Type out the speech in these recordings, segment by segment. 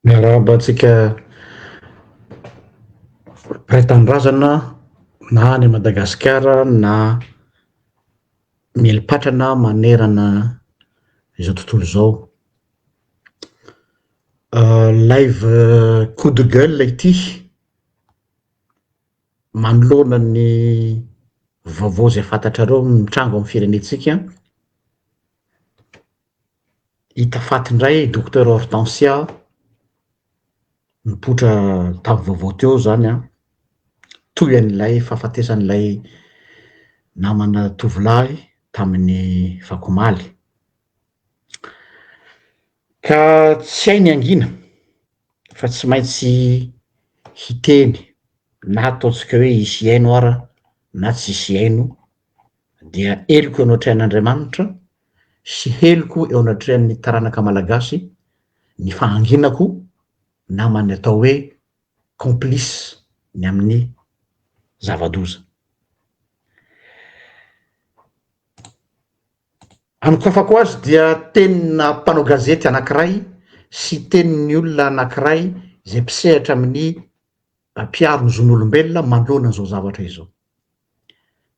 Miarahaba antsika ray tanindrazana na any Madagasikara na melipatrana manerana izao tontolo zao. Live coup de gueule ity manoloana ny vaovao zay fantatrareo mitrango amin'ny firenentsika. Hita fatindray docteur Hortensia mipoitra tamy vaovao teo zany toy an'ilay fahafatesan'ilay namana tovolahy tamin'ny Vakomaly. Ka tsy hay ny angina fa tsy maintsy hiteny na ataontsika hoe hisy haino ara na tsy hisy haino dia heliko eo anatrehan'Andriamanitra sy heliko eo anatrehan'ny taranaka malagasy ny fahanginako namany atao hoe complice ny amin'ny zava-doza. Anokafako azy dia tenina mpanao gazety anankiray sy tenin'ny olona anankiray zay mpisehatra amin'ny mpiaro ny zon'olombelona manoloana an'izao zavatra izao.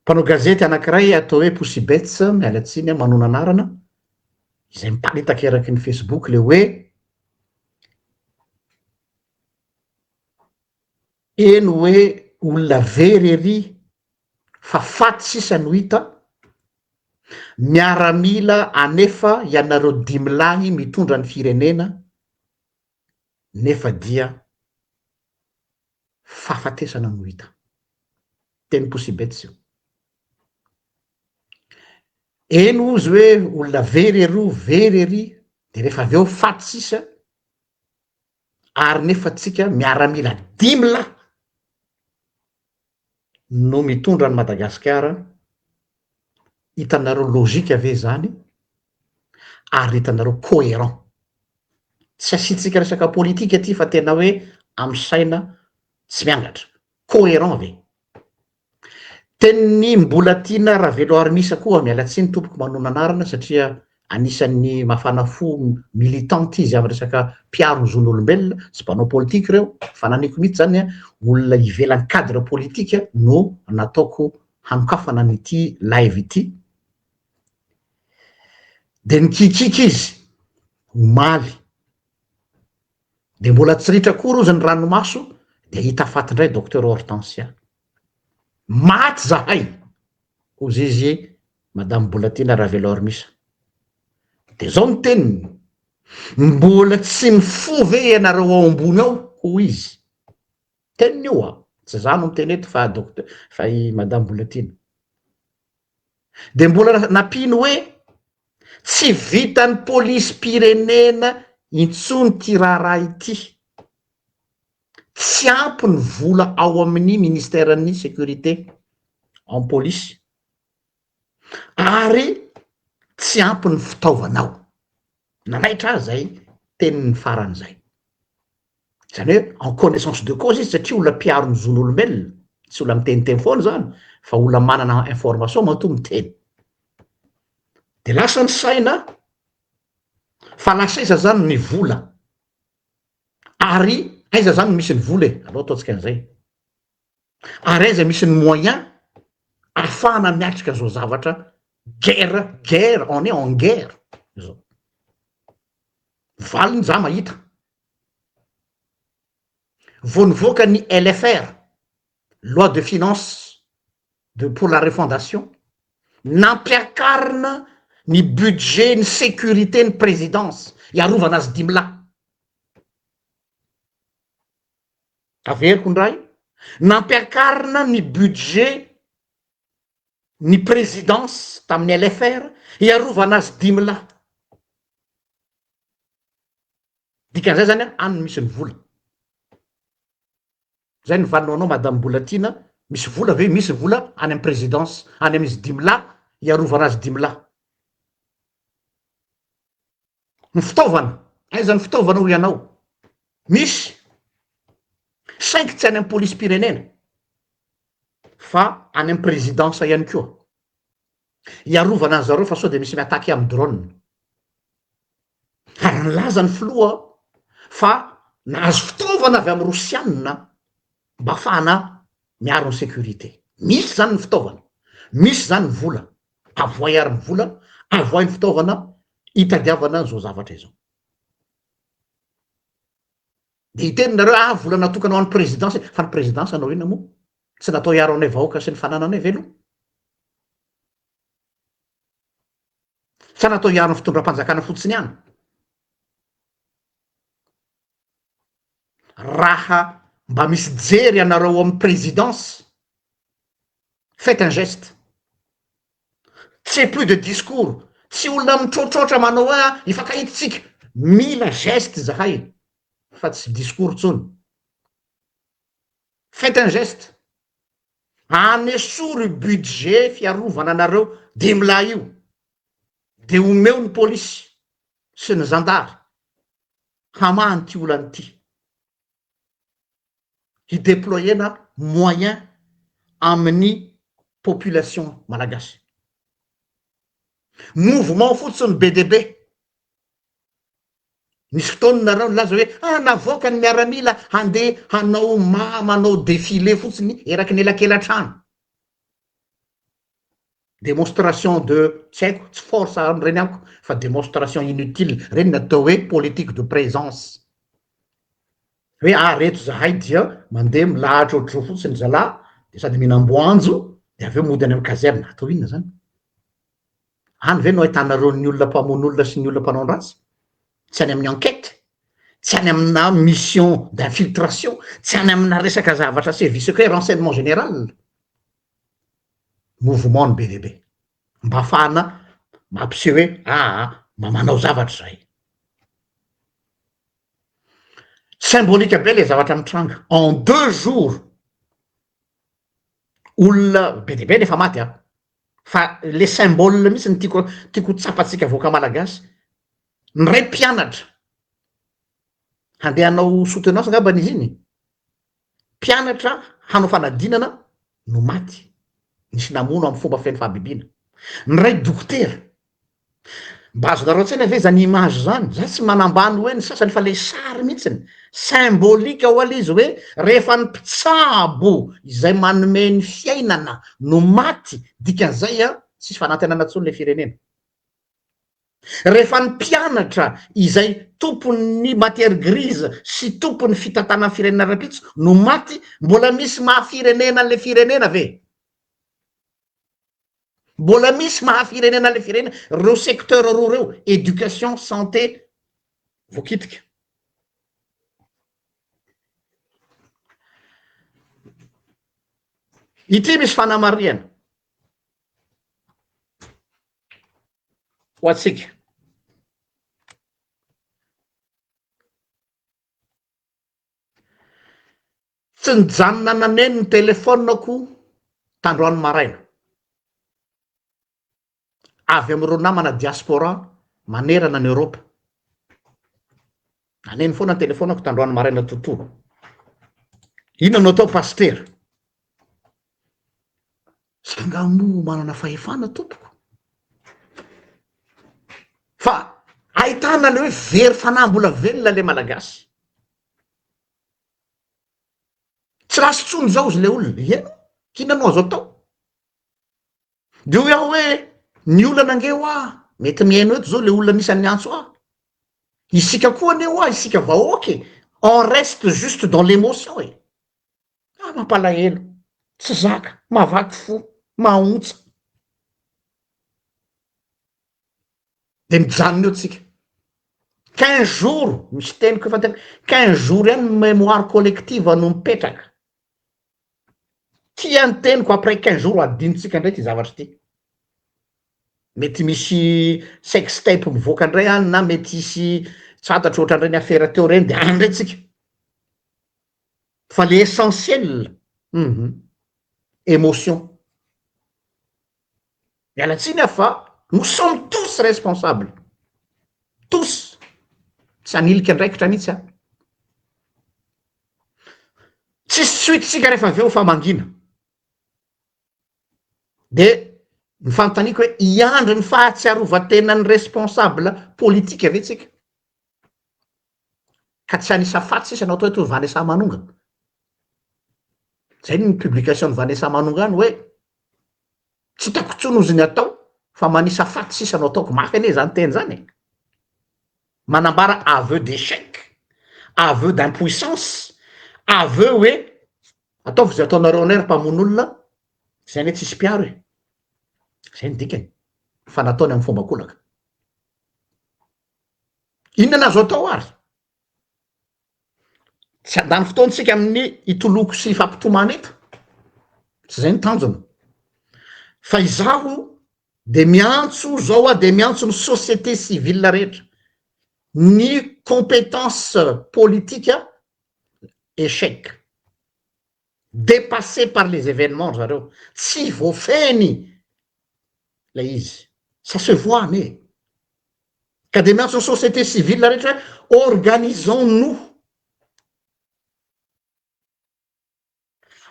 Mpanao gazety anankiray atao hoe Posy Bets, miala tsiny manao anarana, izay miparitaka eraky ny Facebook le hoe eny hoe olona very ery fa faty sisa no hita, miaramila anefa ianareo dimy lahy mitondra ny firenena nefa dia fahafatesana no hita. Teny Posy Bets io. Eny ozy hoe olona very ery de rehefa avy eo faty sisa ary nefa tsika miaramila dimy lahy no mitondra ny Madagasikara. Hitanareo lôzika ve zany ary hitanareo cohérent. Tsy asiantsika resaka politika ty fa tena hoe amy saina tsy miangatra, cohérent ve. Teniny mbola tiana Raveloarmisa koa, miala tsiny tompoko manao anarana satria anisan'ny mafana fo militant izy amy resaka mpiaro ny zon'olombelona, tsy mpanao politika reo fa naniko mihitsy zany olona ivelan'ny cadre politika no nataoko hanokafana an'ity live ity. De nikikiky izy omaly de mbola tsy ritra koa rozy ny ranomaso de hita fatindray docteur Hortensia. Maty zahay ozy izy madame Bolatina Raveloarmisa. De zao ny teniny, mbola tsy mifo ve ianareo ao ambony ao ho izy. Teniny io tsy za no miteny eto fa docteur fa i madame Bolatina. De mbola napino hoe tsy vitan'ny polisy pirenena intsony ty raharaha ity. Tsy ampy ny vola ao amin'ny ministèren'ny sécurité en police ary tsy ampy ny fitaovanao. Nanaitra azy zay tenin'ny faran'izay. Zany hoe en connaissance de cause izy satria olona mpiaro ny zon'olombelona, tsy olona miteniteny foana zany fa olona manana information matoa miteny. De lasa ny saina fa lasa iza zany ny vola ary aiza zany misy ny vola aleo ataontsika an'izay. Ary aiza misy ny moyen ahafahana miatrika zao zavatra guerre, on est en guerre zao. Valiny za mahita. Vao nivoaka ny LFR, loi de finance pour la refondation, nampiakarina ny budget ny sécurité ny présidence iarovana azy dimy lahy. Averiko ndray, nampiakarina ny budget ny présidence tamin'ny LFR iarovana azy dimy lahy. Dikan'izay zany any misy ny vola. Zay ny valinao madame Bolatina, misy vola ve? Misy vola any amin'ny présidence, any amin'izy dimy lahy iarovana azy dimy lahy. Ny fitaovana, aiza ny fitaovana ho ianao? Misy saingy tsy any amin'ny polisy pirenena fa any amin'ny présidence ihany koa. Iarovana azy zareo fa sao de misy miataky amin'ny drone. Ary nilaza ny filoha fa nahazo fitaovana avy amin'ny rosianina mba ahafahana miaro ny sécurité. Misy zany ny fitaovana, misy zany ny vola, avoay ary ny vola, avoay ny fitaovana hitadiavana zao zavatra izao. De iteninareo vola natokana ho an'ny présidence, fa ny présidence anao ina moa tsy natao hiaro anay vahoaka sy ny fanananay velo, tsy natao hiaro ny fitondram-panjakana fotsiny ihany. Raha mba misy jery anareo amin'ny présidence, faites un geste. C'est plus de discours, tsy olona mitrotrotra manao hoe ifankahitsika, mila geste zahay fa tsy discours tsony. Faites un geste, anesory budget fiarovana anareo de mila io, de omeo ny polisy sy ny zandary hamany ty olany ty, hidéployena moyen amin'ny population malagasy. Mouvement fotsiny be de be, misy fotoana nareo nilaza hoe navoaka ny miaramila handeha hanao manao défilé fotsiny eraky ny elakelan-trano. Démonstration de tsy haiko, tsy force reny amiko fa démonstration inutile, reny natao hoe politique de présence. Hoe reto zahay dia mandeha milahatra ohatro fotsiny zalahy de sady mihinam-boanjo de aveo mody any amin'ny kazerne. Atao inona zany? Any ve no ahitanareo ny olona mpamono olona sy ny olona mpanao ratsy? Tsy any amin'ny enquête, tsy any amina mission d'infiltration, tsy any amina resaka zavatra service secret, renseignement général. Mouvement ny BDB mba ahafahana mampiseho hoe mba manao zavatra zahay. Symbolique be le zavatra mitranga. En 2 jours olona BDB nefa maty fa le symbole mihitsy ny tiako tsapatsika voaka malagasy. Ny ray mpianatra handeha hanao soutenance angamba n'izy iny, mpianatra hanao fanadinana no maty, nisy namono amin'ny fomba feno fahabibiana. Ny ray dokotera, mba azonareo an-tsaina ve zany image zany, za tsy manambany hoe ny sasany fa le sary mihitsiny symbolika ho alizy hoe rehefa ny mpitsabo izay manome ny fiainana no maty, dikan'izay tsisy fanantenana tsony le firenena. Rehefa ny mpianatra izay tompon'ny matière grise sy tompon'ny fitantanan'ny firenena rapitso no maty, mbola misy mahafirenena le firenena ve? Mbola misy mahafirenena le firenena? Reo secteur roa reo, éducation, santé, voakitika. Ity misy fanamariana ho atsika. Tsy nijanona naneny ny telefonako tandroany maraina avy amin'ireo namana diaspora manerana ny Europe. Naneny foana ny telefonako tandroany maraina tontolo. Inona no atao pasteur? Sangamo manana fahefana tompoko. Fa ahitana le hoe very fanambola velona le malagasy. Tsy rasy tsony zao izy le olona. Eno, kinanao azo atao? De hoe aho hoe ny olana angeo mety miaino eto zao le olona nisany antso isika koa aneo isika vahoaky, on reste juste dans l'émotion e. Mampalahelo, tsy zaka, mavaky fo, mahontsa. De mijanona eo tsika. 15 jours, misy teniko efa tena 15 jours ihany mémoire collective no mipetraka. Tia ny teniko après 15 jours adinitsika ndray ty zavatra ty. Mety misy sextape mivoaka ndray na mety hisy tsy fantatro ohatrandray ny affaire teo reny de andray tsika. Fa le essentiel, émotion. Mialatsiny fa nous sommes tous responsables. Tous. Tsy anilika andraikitra mihitsy tsisy suitsika rehefa aveo fa mangina. De ny fanotaniko hoe iandry ny fahatsiarovatenan'ny responsable politique ave tsika. ka tsy anisa faty sisa anao atao hoe Vanessa Manonga. Zay ny publication ny Vanessa Manonga any hoe tsy hitako intsony ozy ny atao fa manisa faty sisa anao ataoko mafy ane zany teny zany. Manambara aveu d'échec, aveu d'impuissance, aveu hoe ataovy zay ataonareo anay ry mpamono olona zay ane tsisy mpiaro e. Zay ny dikany fa nataony amin'ny fomba kolaka. Inona nazo atao ary? Tsy andany fotoantsika amin'ny itoloko sy fampitomana eto. Tsy zay ny tanjony. Fa izaho de miantso zao a de miantso ny société civile rehetra. Ny compétence politique échec. Dépassé par les événements zareo. Tsy voafeny la izy. Ça se voit né. Ka de miantso ny société civile rehetra organisons-nous.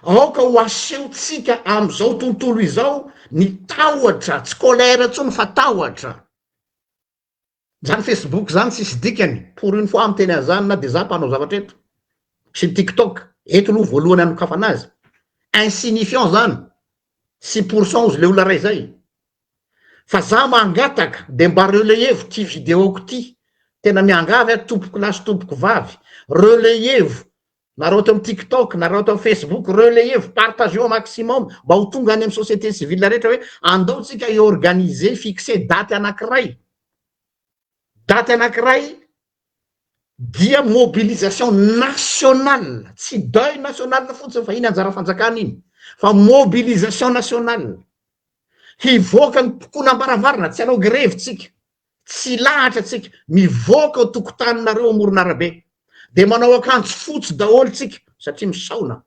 Aoka ho asehotsika am'izao tontolo izao ny tahotra, tsy colère ntsony fa tahotra. Zany Facebook zany tsisy dikany, pour une fois miteny an'izany na de za mpanao zavatra eto. Sy TikTok, eto aloha voalohany anokafana azy. Insignifiant zany, 6% ozy le olona ray zay. Fa za mangataka de mba relayevo ty videoko ty. Tena miangavy a tompoko lasy tompoko vavy. Relayevo. Nareo ato amin'ny TikTok, nareo ato amin'ny Facebook, relayez, partagez au maximum, mba ho tonga any amin'ny société civile rehetra hoe andao tsika organiser, fixer daty anankiray. Daty anankiray dia mobilisation nationale, tsy deuil national fotsiny fa iny anjara fanjakana iny, fa mobilisation nationale. Hivoaka ny mponam-baravarana, tsy anao grevy tsika, tsy lahatra tsika, mivoaka tokotaninareo amoron'arabe. De manao akanjo fotsy daholo tsika satria misaona.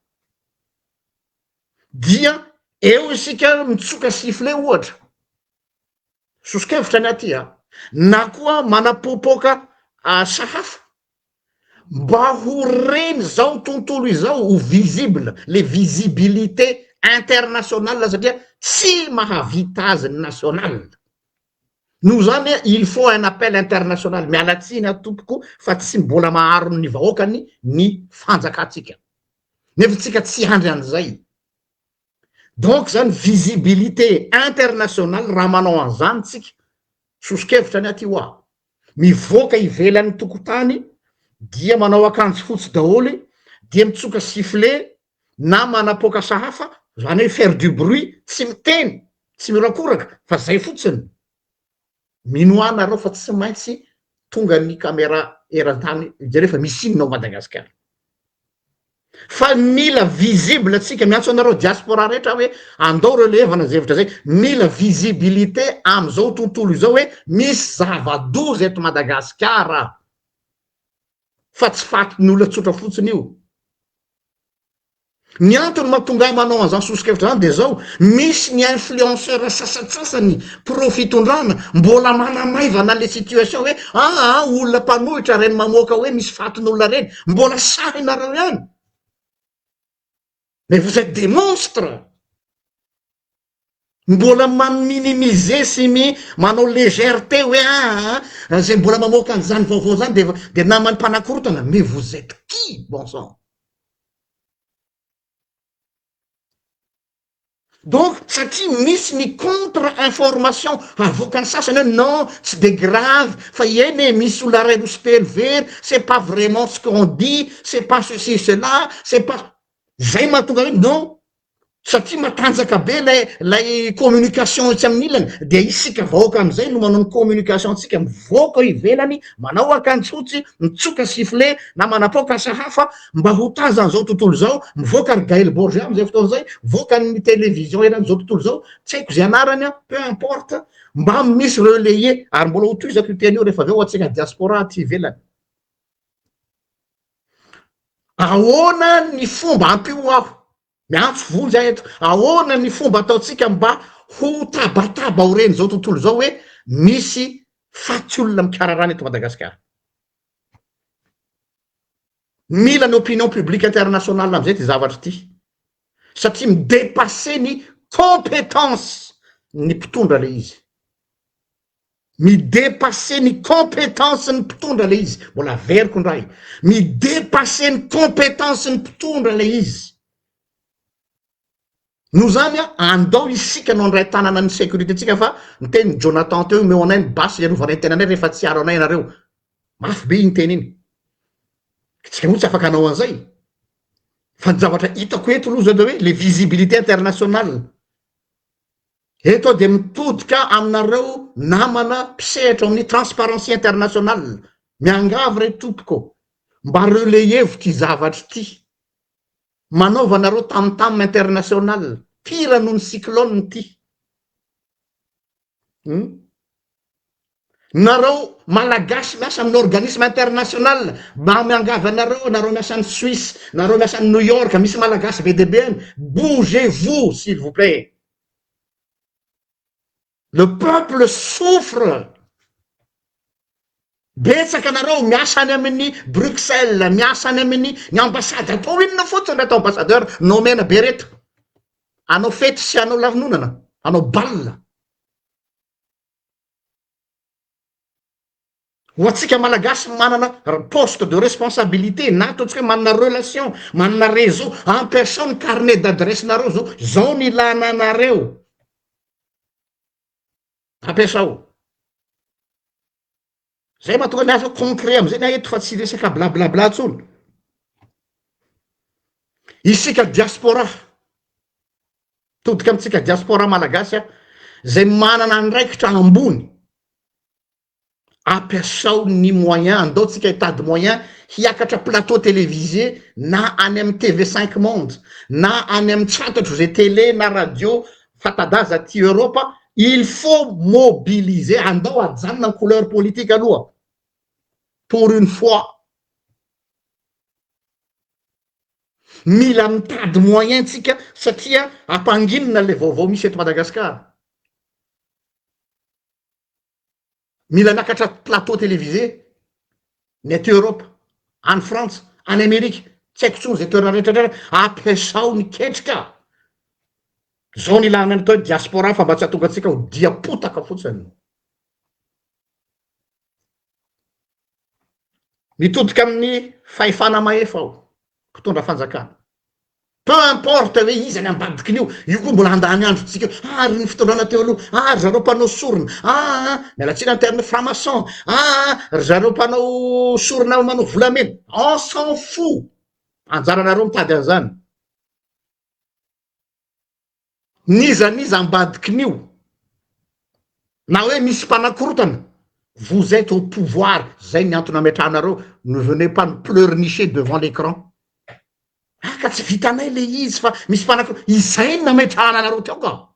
Dia eo isika mitsoka sifflet ohatra. Soskevitra ny aty a. Na koa manapopoka sahafa. Mba ho reny zao tontolo izao ho visible, les visibilités internationales satria tsy mahavita azy ny national. Nous zany il faut un appel international. Mialatsiny atompoko fa tsy mbola maharo ny vahoakany ny fanjakatsika. Nefa tsika tsy handry an'izay. Donc zany visibilité internationale raha manao an'izany tsika. Soskevitra ny aty hoa. Mivoaka ivelan'ny tokotany dia manao akanjo fotsy daholy, dia mitsoka sifflet na manapoka sahafa, zany hoe faire du bruit, tsy miteny, tsy mirakoraka, fa zay fotsiny. Minoana reo fa tsy maintsy tonga ny caméra eran-tany jereo fa misy inona ao Madagasikara. Fa mila visible atsika, miantso anareo diaspora rehetra hoe andao relevana zevitra zay, mila visibilité am'izao tontolo izao hoe misy zava-doza eto Madagasikara. Fa tsy fatin'ny olona tsotra fotsiny io. Ny antony mahatonga manao an'izany soskevitra zany de zao, misy ny influenceur sasatsasany profitondrana mbola manamaivana le situation hoe olona mpanohitra reny mamoaka hoe misy fatin'olona reny, mbola sahinareo ihany. Mais vous êtes des monstres. Mbola maminimiser sy manao légèreté hoe zay mbola mamoaka an'izany vaovao zany de namany mpanakorotana. Mais vous êtes qui, bon sang? Donc satria misy ny contre-information avoakany sasany hoe non, tsy de grave, fa eny misy olona ray nosy pervers, c'est pas vraiment ce qu'on dit, c'est pas ceci, cela, c'est pas... Zay mahatonga hoe non, satria matanjaka be lay communication tsy amin'ny ilany, de isika vahoaka am'izay no manao ny communication tsika mivoaka ivelany, manao akanjo fotsy, mitsoka sifflet na manapoka sahafa mba ho tazan'izao tontolo zao, mivoaka ry Gaël Borgia am'izay fotoana zay, voaka ny télévision eran'izao tontolo zao, tsy haiko zay anarany a, peu importe, mba misy relayer, ary mbola ho toizako io teny io rehefa avy eo atsika diaspora ty ivelany. Ahoana ny fomba ampio aho? Miantso voly zay eto. Ahoana ny fomba ataotsika mba ho tabataba ho reny zao tontolo zao hoe misy faty olona mikararany eto Madagasikara? Mila ny opinion publique internationale am'izay ty zavatra ty. Satria midépasser ny compétence ny mpitondra le izy. midépasser ny compétence ny mpitondra le izy, mbola veriko ndray, midépasser ny compétence ny mpitondra le izy. No zany a andao isika no andray tanana ny sécurité tsika fa miteny Jonathan teo meo anay ny basy iarovana ny tenanay rehefa tsy aro anay nareo. Mafy be iny teny iny. Tsika moa tsy afaka hanao an'izay. Fa ny zavatra hitako eto aloha zany hoe le visibilité internationale. Eto de mitodika aminareo namana mpisehatra amin'ny transparency internationale. Miangavy re tompoko mba relayer ty zavatra ty. Manaova nareo tam-tam international pira noho ny cyclone ty. Nareo malagasy miasa amin'ny organisme international mba miangavy anareo, nareo miasa any Suisse, nareo miasa any New York, misy malagasy be deabe any, bougez-vous s'il vous plaît. Le peuple souffre. Betsaka nareo miasa any amin'ny Bruxelles, miasa any amin'ny ny ambassade, atao inona fotsiny atao ambassadeur nomena be reto. Anao fety sy anao lavinonana, anao balle. Ho atsika malagasy manana poste de responsabilité, na ataontsika hoe manana relation, manana réseau, en personne carnet d'adresse nareo zao ny ilana anareo. Ampiasao. Zay mahatonga ny afa concret am'izay na eto fa tsy resaka blablabla tsony. Isika diaspora, todika amitsika diaspora malagasy zay manana andraikitra ambony, ampiasao ny moyen, andao tsika hitady moyen hiakatra plateau télévisé na any amin'ny TV5 Monde, na any amin'ny tsatatro zay télé na radio fatadaza ty Europa. Il faut mobiliser, andao ajanona ny couleur politique aloha. Pour une fois. Mila mitady moyen tsika satria ampanginina le vaovao misy eto Madagasikara. Mila nakatra plateau télévisé ny eto Europe, any France, any Amerika, tsy haiko tsony zay toerana rehetra ampiasao ny ketrika. Zao ny ilana atao diaspora fa mba tsy hatonga atsika ho diapotaka fotsiny. Mitodika amin'ny fahefana mahefa aho, mpitondra fanjakana. Peu importe hoe izy any ambadikin'io, io koa mbola andany androtsika, ary ny fitondrana teo aloha, ry zareo mpanao sorona, mialatsina ny terme franc-maçon, ry zareo mpanao sorona manao volamena, on s'en fout. Anjaranareo mitady an'izany. Niza ambadikin'io, na hoe misy mpanakorotana, vous êtes au pouvoir, zay ny antony ametrahanareo, ne venez pas nous pleurnicher devant l'écran. Ka tsy vitanay le izy fa misy mpanakorotana, izay nametrahana anareo teo ka.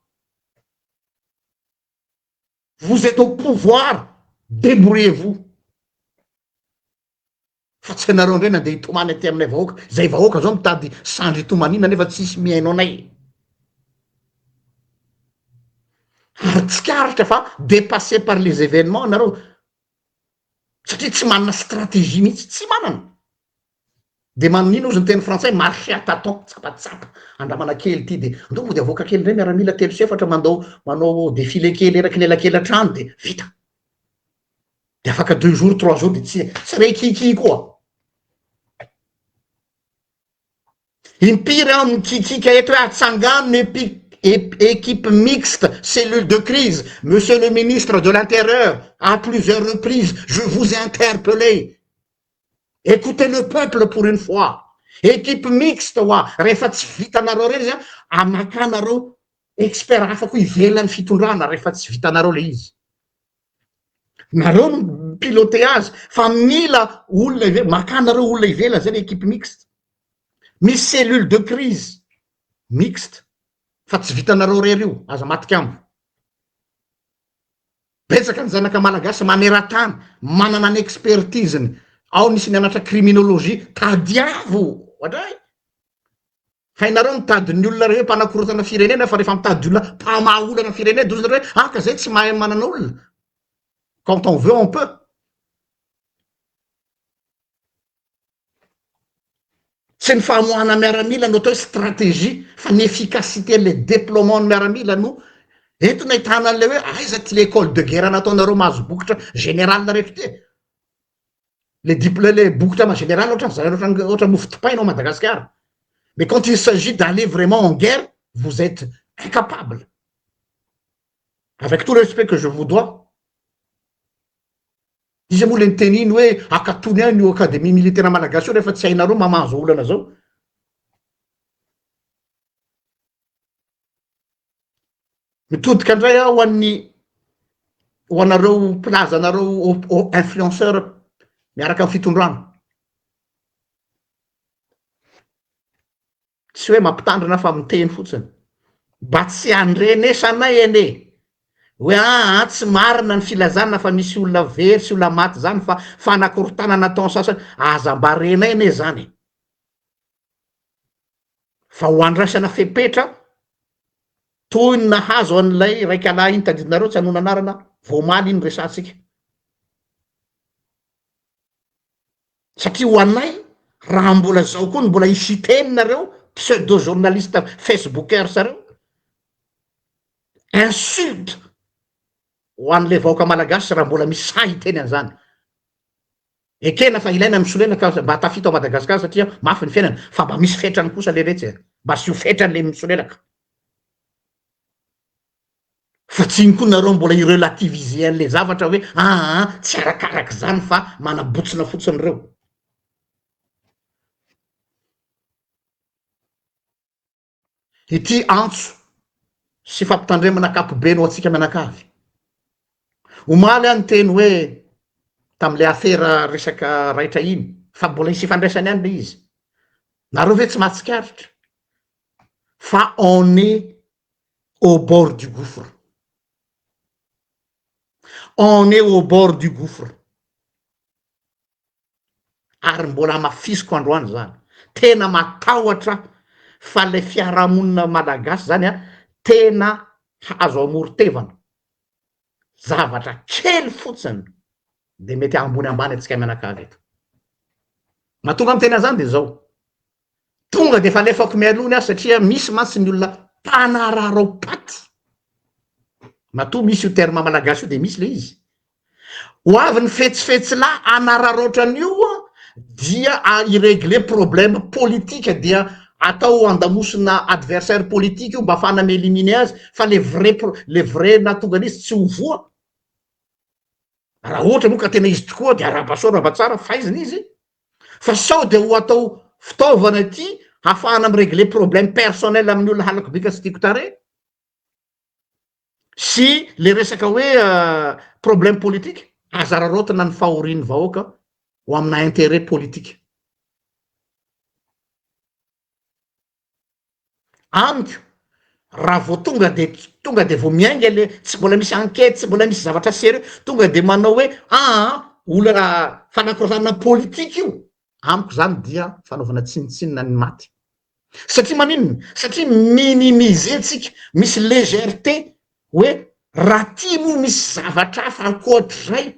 Vous êtes au pouvoir, débrouillez-vous. Fa tsy nareo ndray nandeha hitomany aty aminay vahoaka, zay vahoaka zao mitady sandry tomanina nefa tsisy miaino anay. Ary tsikaritra fa dépassé par les événements nareo, satria tsy manana stratégie mihitsy, tsy manana. De manino ozy ny teny frantsay, marché à tâtons, tsapatsapa, andramana kely ty de ndao mody avoaka kely ndray miaramila telo sy efatra manao défilé kely eraky lelakelan-trano de vita. De afaka 2 jours 3 jours de tsy ray kiki koa. Impiry amin'ny kikika eto hoe atsangano équipe mixte, cellule de crise. Monsieur le ministre de l'Intérieur, à plusieurs reprises, je vous ai interpellé. Écoutez le peuple pour une fois. Équipe mixte wa rehefa tsy vitanareo reny zany, amakanareo expert hafa koa ivelany fitondrana rehefa tsy vitanareo le izy. Nareo no piloté azy, fa mila olona ivelany, makanareo olona ivelany zany équipe mixte. Misy cellule de crise mixte. Fa tsy vitanareo rery io, aza matiky ambo. Betsaka ny zanaka malagasy maneran-tany, manana ny expertise-ny. Ao nisy nianatra criminologie, tadiavo, ohatray. Hainareo mitady ny olona rehe mpanakorotana firenena fa rehefa mitady olona mpamaha olana firenena dozy nareo hoe ka zay tsy mahay manana olona. Quand on veut, on peut. Tsy ny famoahana miaramila no atao stratégie fa ny efficacité le déploiement ny miaramila no eto nahitana an'le hoe aiza ty l'école de guerre nataonareo mahazo bokotra général rehetra ty le bokotra ma général oatra mofo topainao Madagasikara. Mais quand il s'agit d'aller vraiment en guerre, vous êtes incapable. Avec tout le respect que je vous dois. Izy moa le niteniny hoe akatony any io académie militaire malagasy io rehefa tsy hainareo mamahazo olana zao. Mitodika andray aho ho anareo plaza anareo influenceur miaraka amin'ny fitondrano. Tsy hoe mampitandrina fa miteny fotsiny. Mba tsy andrenesanay ene. Hoe tsy marina ny filazana fa misy olona very sy olona maty zany fa fanakorotana nataony sasany. Aza mba renay ane zany. Fa ho andraisana fepetra toy ny nahazo an'ilay raiky alahy iny tadidinareo tsy hanona anarana voamaly iny resantsika. Satria ho anay raha mbola zao koa mbola isiteninareo pseudo journaliste facebookers reo insulte ho an'le vahoaka malagasy raha mbola misy say hiteny an'izany. Ekena fa ilaina misolena ka mba tafita ao Madagasikara satria mafy ny fiainana fa mba misy fetrany kosa le retsy mba sy ho fetrany le misolelaka. Fa tsy iny koa nareo mbola irelativiser an'le zavatra hoe tsy arakaraky zany fa manabotsina fotsiny reo. Ity antso sy fampitandremana akapobenao atsika mianakavy. Omaly any teny hoe tam'le affaire resaka raitra iny fa mbola hisy ifandraisany any le izy. Nareo ve tsy mahatsikaritra fa on est au bord du gouffre. On est au bord du gouffre. Ary mbola mafisiko androany zany. Tena matahotra fa le fiarahamonina malagasy zany tena hazo amorotevana. Zavatra kely fotsiny de mety ambony ambany atsika mianakavy eto. Mahatonga amin'ny tena zany de zao. Tonga de fa lefako mialony aho satria misy mantsy ny olona mpanararao paty. Matoa misy io terme malagasy io de misy le izy. Ho avy ny fetsifetsy lahy anararoatra an'io dia irégler problème politique dia atao andamosina adversaire politique io mba afahana mi-éliminer azy fa le vrai nahatonga an'izy tsy ho voa. Raha ohatra moa ka tena izy tokoa de arabasoa rabatsara fahaizina izy. Fa sao de ho atao fitaovana ty ahafahana mirégler problème personnel amin'ny olona halako bika tsy tiako tare. Si le resaka hoe problème politique aza rarotina ny fahorian'ny vahoaka ho amina intérêt politique. Amiko raha vao tonga de vao miainga le tsy mbola misy enquête tsy mbola misy zavatra sérieux tonga de manao hoe olona fanakorotana politique io amiko zany dia fanaovana tsinitsinina ny maty. Satria maninona? Satria minimiser-tsika misy légèreté hoe raha ty moa misy zavatra hafa ankoatrizay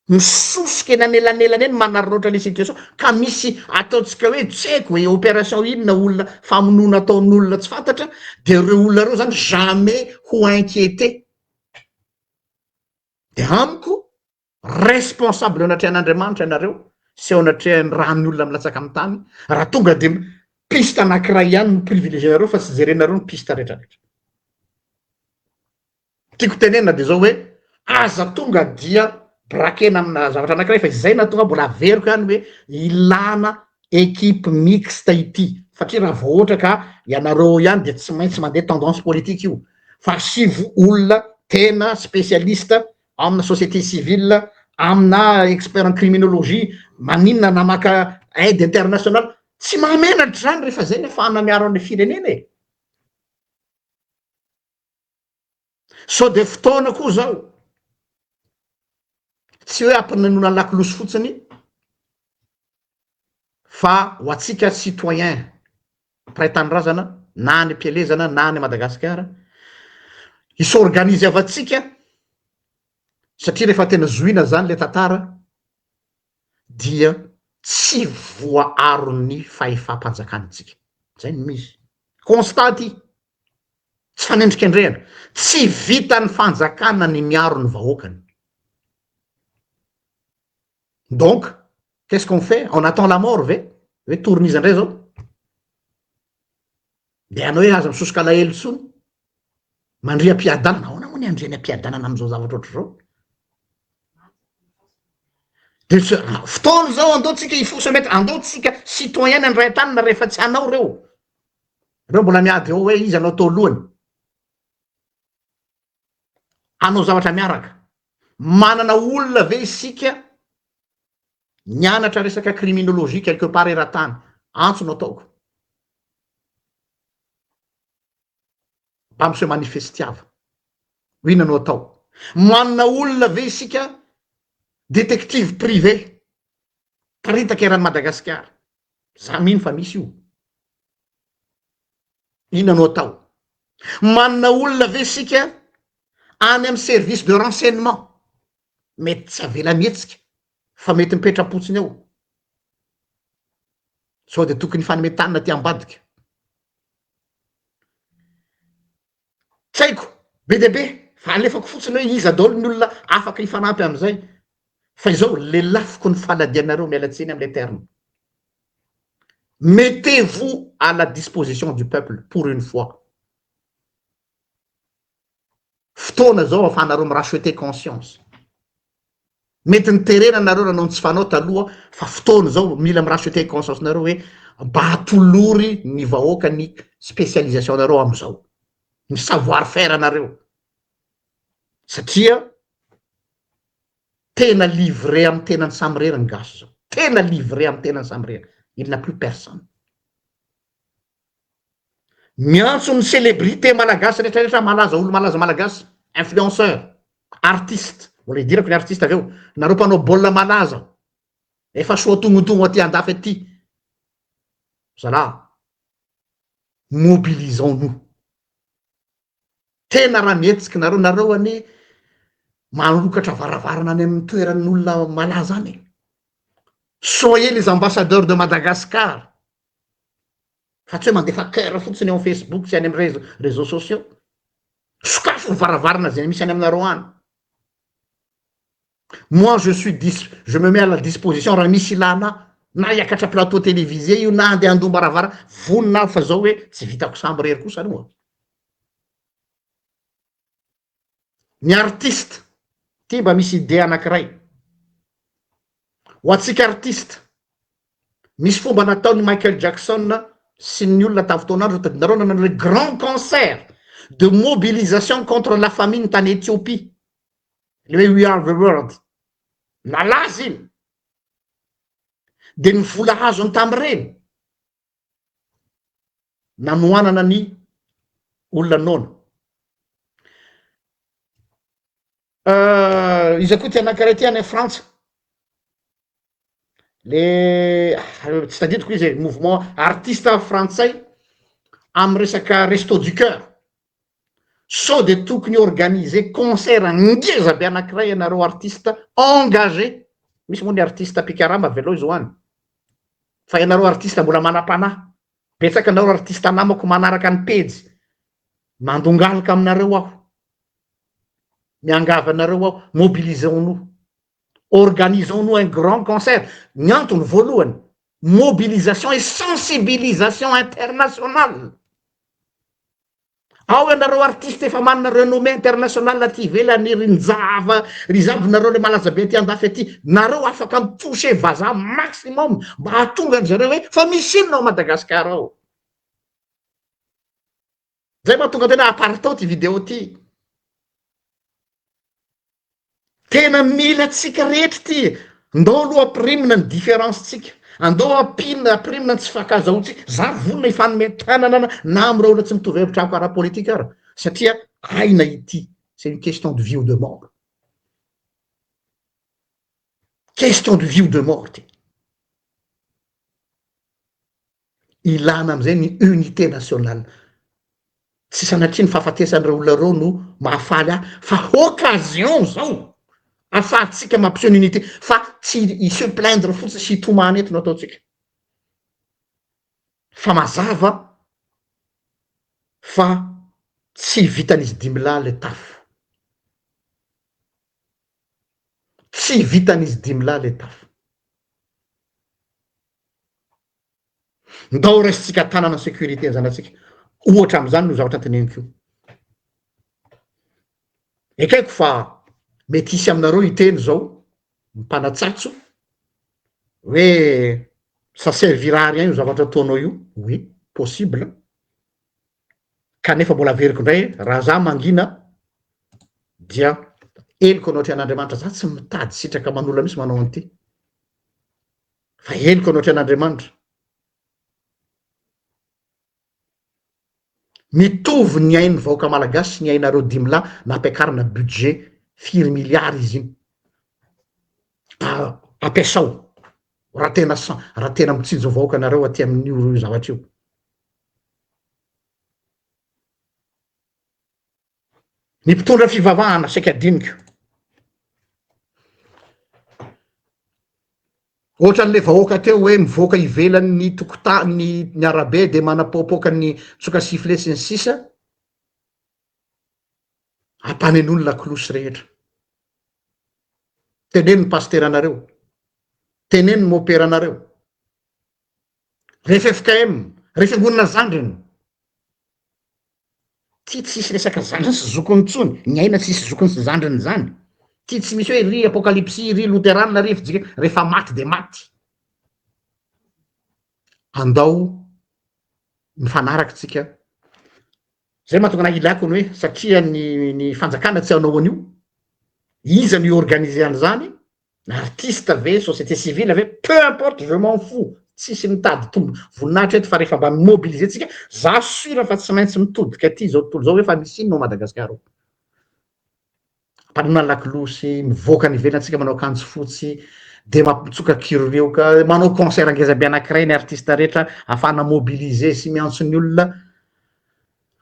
misosika eny anelanelany eny manararaotra le situation ka misy ataotsika hoe tsy haiko hoe opération inona olona famonoana ataon'olona tsy fantatra de reo olona reo zany jamais ho inquiété. De amiko responsable anatrehan'Andriamanitra ianareo sy ao anatrehan'ny raha amin'ny olona milatsaka amin'ny tany raha tonga de piste anankiray ihany no privilégienareo fa tsy jerenareo ny piste rehetrarehetra. Tiako tenena de zao hoe aza tonga dia brakena amina zavatra anankiray fa izay na tonga mbola averiko ihany hoe ilana équipe mixte ity satria raha vao ohatra ka ianareo ihany de tsy maintsy mandeha tendance politique io fa sivy olona tena spécialiste amina société civile amina expert en criminologie maninona namaka aide internationale tsy mahamenatra zany rehefa zay nefahana miaro an'le firenena e. Sao de fotoana koa zao tsy hoe ampananona lakilosy fotsiny fa ho atsika citoyen pray-tanindrazana na any am-pielezana na any Madagasikara isorganize avatsika satria rehefa tena zoina zany le tantara dia tsy voaarony fahefam-panjakana tsika zay no misy constat ty tsy fanendriky andrehana tsy vitany fanjakana ny miaro ny vahoakany. Donc qu'est-ce qu'on fait? On attend la mort ve tourniza ndray zao de anao hoe aza misosoka alahelo tsony mandria mpiadanana ahoana moa ny andreny ampiadanana am'izao zavatra ohatry zao de fotoana zao andao tsika il faut se mettre andao tsika citoyen andray-tanina rehefa tsy anao reo mbola miady eo hoe izy anao tao lohany anao zavatra miaraka manana olona ve isika nianatra resaka criminologie quelque part eran-tany antso no ataoko mba miseho manifestiava ho ina no atao manana olona ve isika détective privé paritaka eran'ny Madagasikara za mino fa misy io ina no atao manana olona ve isika any amin'ny service de renseignement mety tsy avela mihetsika fa mety mipetrapotsiny ao sao de tokony fanemetanana ty ambadika tsy haiko be de be fa alefako fotsiny hoe iza daholo ny olona afaka hifanampy am'izay fa izao le lafiko ny faladianareo mialatsiny am'le terme mettez-vous à la disposition du peuple pour une fois fotoana zao afanareo miracheter conscience mety niterena nareo nanao tsy fanao taloha fa fotoana zao mila miracheter conscience nareo hoe mba hatolory ny vahoaka ny spécialisation nareo am'izao ny savoir faire nareo satria tena livré amy tenany samy reriny gasy zao tena livré amy tenany samy reriny il n'a plus personne miantso ny célébrité malagasy rehetrarehetra malaza olo malaza malagasy influenceur artiste mbola idirako ny artiste aveo nareo mpanao baolina malaza efa soa tongotongo aty andafy aty zala mobilisons-nous tena raha mihetsiky nareo any manolokatra varavarana any amin'ny toeran'olona malaza any soyez les ambassadeurs de Madagascar fa tsy hoe mandefa cœur fotsiny eo Facebook sy any amin'ny réseaux sociaux sokafo ny varavarana zay misy any aminareo any moi je me mets à la disposition raha misy ilana na hiakatra plateau télévisé io na andeha andomba rahavara vonina fa zao hoe tsy vitako samby rery kosa aloha ny artiste ty mba misy idée anankiray ho atsika artiste misy fomba nataony Michael Jackson sy ny olona tafotoanandro tadinareo nanao le grand concert de mobilisation contre la famine tany Éthiopie le hoe we are the world nalaza iny de ny vola azony tam'ireny nanoanana ny olona nona izy koa ty anankiray ty any Frantsa le tsy tadidiko izy mouvement artiste frantsay amy resaka resto du cœur sao de tokony organiser concert ngeza be anankiray anareo artiste engagé misy moa ny artiste pikarama velo izy hoany fa ianareo artiste mbola manam-panahy betsaka anareo artiste namako manaraka ny pejy mandongalaka aminareo aho miangava anareo aho mobilisons-nous organisons-nous un grand concert ny antony voalohany mobilisation et sensibilisation internationale ao ianareo artiste efa manana renommée internationale aty ivelany ry zavinareo le malaza be ty andafy aty nareo afaka mitoucher vazaha maximum mba hahatonga any zareo hoe fa misy inona ao Madagasikara ao zay mahatonga tena apartao ty video ty tena mila tsika rehetra ty ndao aloha aprimina ny différence tsika andao aprimina ny tsy fankazahotsika za vonona ifanometanana na am'ireo olona tsy mitovy hevitra ako ara-politika ara satria aina ity c'est une question de vie ou de mort question de vie ou de mort ty ilana am'izay ny unité nationale tsy sanatria ny fahafatesan'ireo olona reo no mahafaly ahy fa occasion zao afahatsika mampiseho ny unité fa tsy se plaindre fotsiny sy hitomany eto no ataotsika fa mazava fa tsy vitan'izy dimila le tafo, tsy vitan'izy dimila le tafo. Ndao resitsika tanana sécurité zany atsika, ohatra am'izany no zavatra teneniko io. Ekaiko fa mety hisy aminareo hiteny zao mipanatsatso hoe ça servira à rien io zavatra ataonao io. Oui, possible. Kanefa mbola averiko indray raha za mangina dia heliko anao Andriamanitra, za tsy mitady sitraka manolo misy manao an'ity, fa heliko anao Andriamanitra. Mitovy ny ain'ny vahoaka malagasy ny ainareo dimila nampiakarina budget 4 milliards izy iny. Ampiasao raha tena mitsinjo vahoaka anareo aty amin'io zavatra io. Ny mpitondra fivavahana saika adiniko, ohatran'le vahoaka teo hoe mivoaka ivelan'ny tokotany ny arabe de manapoapoaka ny tsoka sifle sy ny sisa, ampanenony lakolosy rehetra. Teneno ny pasteur anareo, teneno ny mopera anareo, rehefa FKM, rehefa angonina zandriny, ty tsisy resaka zandriny sy zokony tsony, ny aina tsisy zokony sy zandriny zany. Ty tsy misy hoe ry apokalypsy, ry loterana, ry fijika, rehefa maty de maty. Andao mifanaraky tsika. Zay mahatonga anahy ilako ny hoe satria ny fanjakana tsy hanao an'io, iza ny organiser an'izany, artiste ve, société civile ve, peu importe, je m'en fous. Tsisy mitady tombo voninahitra eto fa rehefa mba mobiliser tsika, za sura fa tsy maintsy mitodika aty zao tontolo zao hoe fa misy inona ao Madagasikara. Ampanenona lakolosy, mivoaka ny ivelany tsika manao akanjo fotsy, de mampitsoka kiroleoka, manao concert angezabe anankiray ny artiste rehetra ahafahana mobiliser sy miantso ny olona.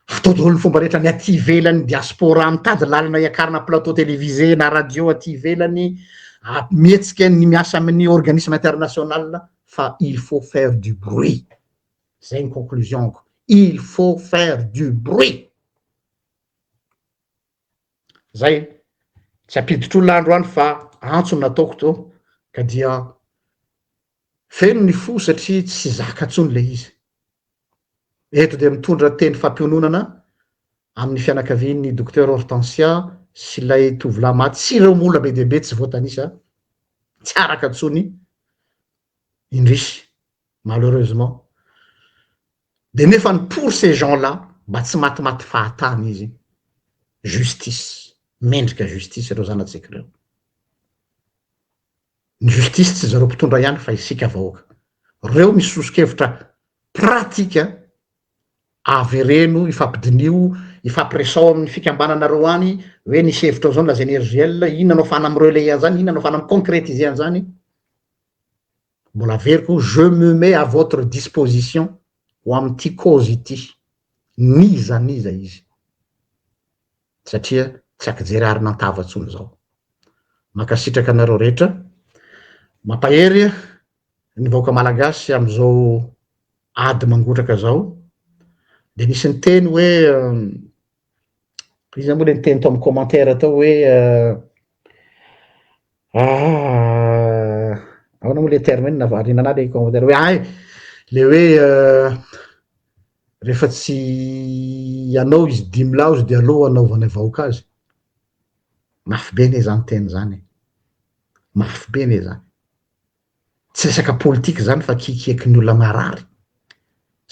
Atao daholo ny fomba rehetra ny aty ivelany diaspora mitady lalana iakarana plateau télévisé na radio aty ivelany, mihetsika ny miasa amin'ny organisme international, fa il faut faire du bruit. Zay ny conclusion-ko. Il faut faire du bruit. Zay, tsy ampiditry olona androany fa antso nataoko to ka dia feno ny fo satria tsy zaka tsony le izy. Eto de mitondra teny fampiononana amin'ny fianakavian'ny docteur Hortensia sy lay tovolahy maty sy ireo mola be deaibe tsy voatanisa, tsy araka tsony indrisy malheureusement. De nefa pour ces gens-là mba tsy matimaty fahatany izy, justice, mendrika justice reo zanatsika reo. Ny justice tsy zareo mpitondra ihany fa isika vahoaka. Reo misosokevitra pratika avy reno ifampidinio, ifampiresao amin'ny fikambananareo any hoe nisy hevitra zao laza énergiel, inona no afana am'relayer an'izany, inona no afana am concrétiser an'izany. Mbola averiko, je me mets à votre disposition ho am'ty cause ity, niza izy, satria tsy akijery ary nantava tsony zao. Makasitraka anareo rehetra, mampahery ny vahoaka malagasy am'izao ady mangotraka zao. De nisy ny teny hoe iza moa le ny teny tao amy commentaire tao hoe ahoana moa le terme iny navarina le commentaire hoe ay le hoe rehefa tsy anao izy dimy laozy de aleo anaovana vahoaka azy. Mafy be ne zany teny zany, mafy be ne zany. Tsy resaka politique zany fa kikiaky ny olona marary.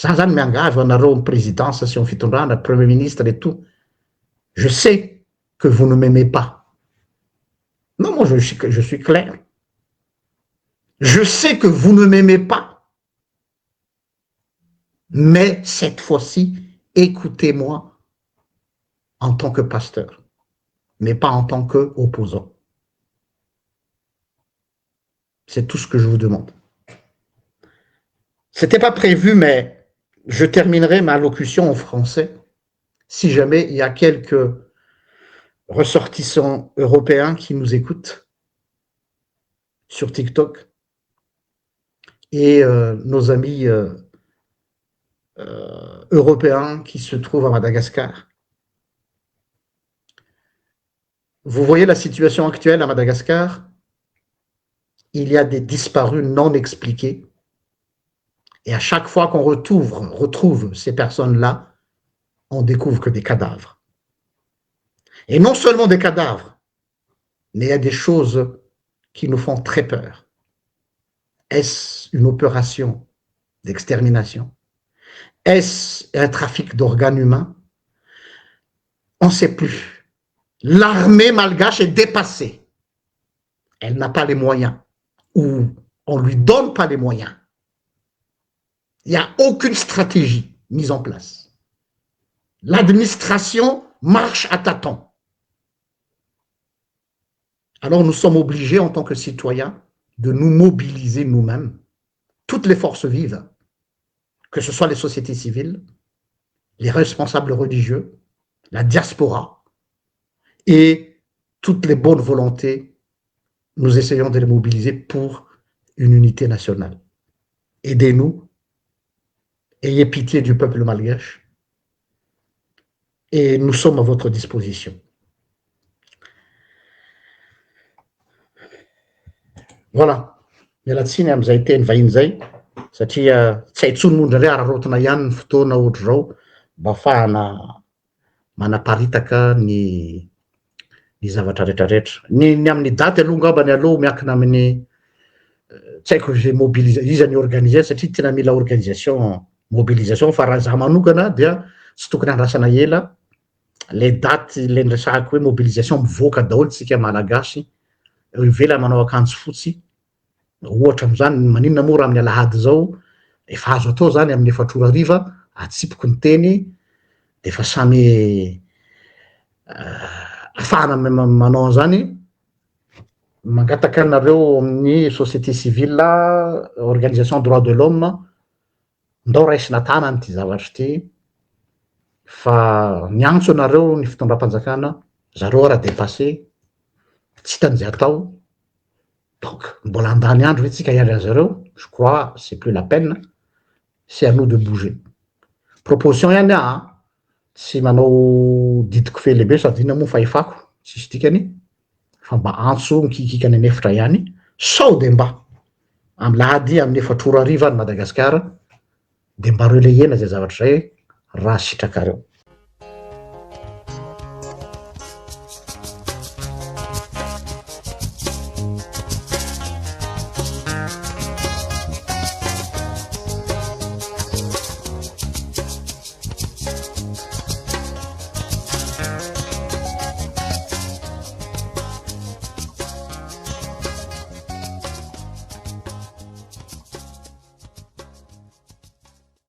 Za zany miangavy anareo amy présidence sy amy fitondrana, premier ministre et tout. Je sais que vous ne m'aimez pas. Non, moi je suis clair. Je sais que vous ne m'aimez pas. Mais cette fois-ci, écoutez-moi en tant que pasteur, mais pas en tant qu'opposant. C'est tout ce que je vous demande. C'était pas prévu, mais je terminerai ma locution en français si jamais il y a quelques ressortissants européens qui nous écoutent sur TikTok et nos amis européens qui se trouvent à Madagascar. Vous voyez la situation actuelle à Madagascar? Il y a des disparus non expliqués. Et à chaque fois qu'on retrouve ces personnes-là, on découvre que des cadavres. Et non seulement des cadavres, mais il y a des choses qui nous font très peur. Est-ce une opération d'extermination? Est-ce un trafic d'organes humains? On ne sait plus. L'armée malgache est dépassée. Elle n'a pas les moyens, ou on ne lui donne pas les moyens. Il n'y a aucune stratégie mise en place. L'administration marche à tâtons. Alors nous sommes obligés en tant que citoyens de nous mobiliser nous-mêmes, toutes les forces vives, que ce soit les sociétés civiles, les responsables religieux, la diaspora et toutes les bonnes volontés, nous essayons de les mobiliser pour une unité nationale. Aidez-nous, ayez pitié du peuple malgache et nous sommes à votre disposition. Voilà. Miala tsiny amin'izay teny vahiny zay satria tsy haintsony moa indraindray ararotina ihany ny fotoana ohatry zao mba ahafahana manaparitaka ny zavatra rehetrarehetra. Ny amin'ny daty aloha ngambany aloha miankina amin'ny tsy haiko zay iza ny organiser satria tena mila mobilisation fa raha zaho manokana dia tsy tokony handrasana ela le daty le resahako hoe mobilisation mivoaka daholo tsika malagasy eo ivelany manao akanjo fotsy ohatra am'izany maninona moa raha amin'ny alahady zao efa azo atao zany amin'ny 4 hariva atsipoko ny teny de efa samy afahana manao an'izany mangataka anareo amin'ny société civile organisation droit de l'homme ndao raisina tanany ty zavatry ty fa niantso anareo ny fitondram-panjakana zareo ara dépassé tsy hitany zay atao donc mbola andany andro hoe tsika hiandry zareo je crois c'est plus la peine c'est à nous de bouger proposition ihany tsy manao didiko fe lehibe sady ina moa fahefako tsisy dikany fa mba antso mikikikany anefitra ihany sao de mba amy lahady amin'ny 4 hariva ny Madagasikara de mba relais-ena zay zavatra zay raha sitrakareo